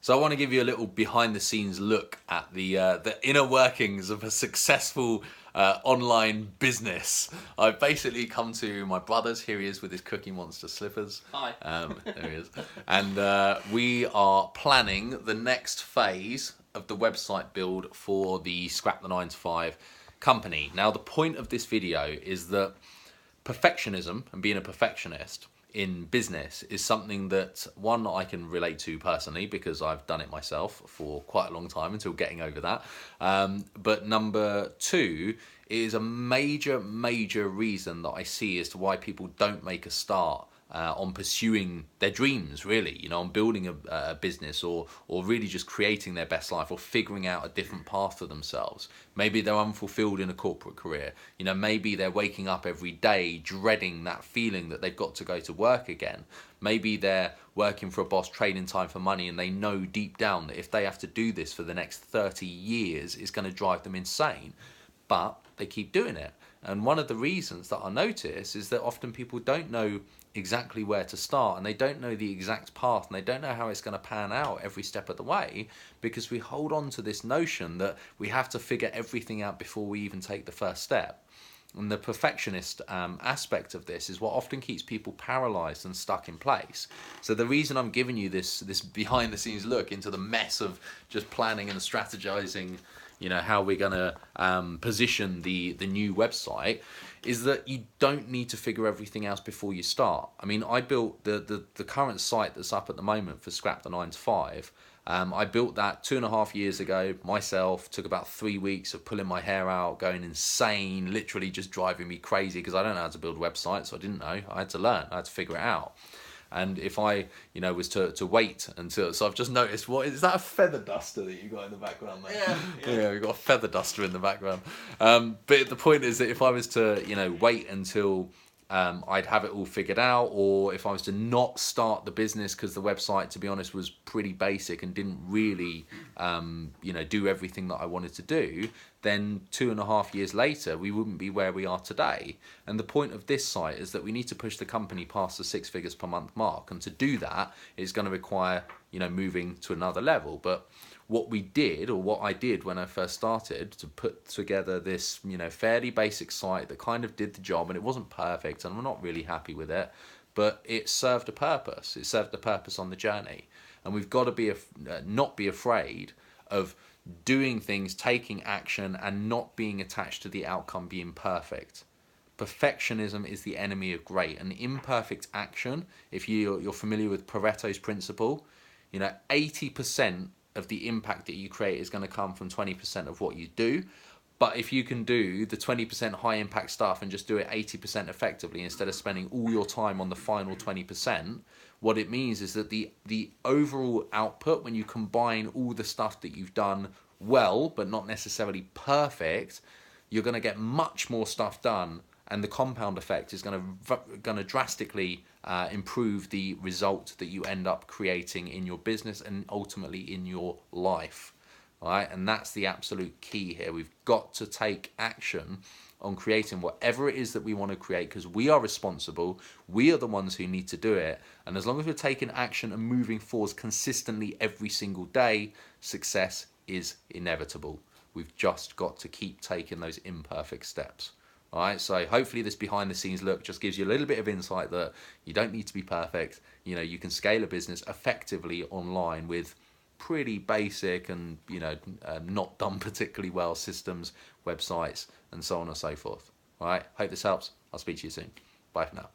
So I want to give you a little behind-the-scenes look at the inner workings of a successful online business. I've basically come to my brother's. Here he is with his Cookie Monster slippers. Hi. There he is. And we are planning the next phase of the website build for the Scrap the 9 to 5 company. Now, the point of this video is that perfectionism and being a perfectionist in business is something that, one, I can relate to personally because I've done it myself for quite a long time until getting over that. But number two, is a major reason that I see as to why people don't make a start on pursuing their dreams, really, you know, on building a business or really just creating their best life or figuring out a different path for themselves. Maybe they're unfulfilled in a corporate career. You know, maybe they're waking up every day dreading that feeling that they've got to go to work again. Maybe they're working for a boss, trading time for money, and they know deep down that if they have to do this for the next 30 years, it's going to drive them insane. But they keep doing it. And one of the reasons that I notice is that often people don't know exactly where to start, and they don't know the exact path, and they don't know how it's going to pan out every step of the way, because we hold on to this notion that we have to figure everything out before we even take the first step. And the perfectionist aspect of this is what often keeps people paralyzed and stuck in place. So the reason I'm giving you this behind the scenes look into the mess of just planning and strategizing, you know, how we're going to position the new website, is that you don't need to figure everything else before you start. I mean, I built the current site that's up at the moment for Scrap the 9 to 5. I built that 2.5 years ago myself. Took about 3 weeks of pulling my hair out, going insane, literally just driving me crazy because I don't know how to build websites. So I didn't know. I had to learn. I had to figure it out. And if I, you know, was to wait until, so I've just noticed, what is that, a feather duster that you got in the background, mate? Yeah, we've got a feather duster in the background. But the point is that if I was to, you know, wait until I'd have it all figured out, or if I was to not start the business because the website, to be honest, was pretty basic and didn't really, you know, do everything that I wanted to do, then 2.5 years later, we wouldn't be where we are today. And the point of this site is that we need to push the company past the 6 figures per month mark. And to do that, it's going to require, you know, moving to another level. But what we did, or what I did when I first started, to put together this, you know, fairly basic site that kind of did the job, and it wasn't perfect, and I'm not really happy with it, but it served a purpose. It served a purpose on the journey. And we've got to not be afraid of doing things, taking action, and not being attached to the outcome being perfect. Perfectionism is the enemy of great. And imperfect action, if you're familiar with Pareto's principle, you know, 80% of the impact that you create is going to come from 20% of what you do. But if you can do the 20% high impact stuff and just do it 80% effectively instead of spending all your time on the final 20%, what it means is that the overall output, when you combine all the stuff that you've done well but not necessarily perfect, you're going to get much more stuff done, and the compound effect is going to drastically improve the result that you end up creating in your business and ultimately in your life. All right? And that's the absolute key here. We've got to take action on creating whatever it is that we want to create, because we are responsible. We are the ones who need to do it. And as long as we're taking action and moving forwards consistently every single day, success is inevitable. We've just got to keep taking those imperfect steps. All right, so hopefully this behind the scenes look just gives you a little bit of insight that you don't need to be perfect. You know, you can scale a business effectively online with pretty basic and, you know, not done particularly well systems, websites, and so on and so forth. All right, hope this helps. I'll speak to you soon. Bye for now.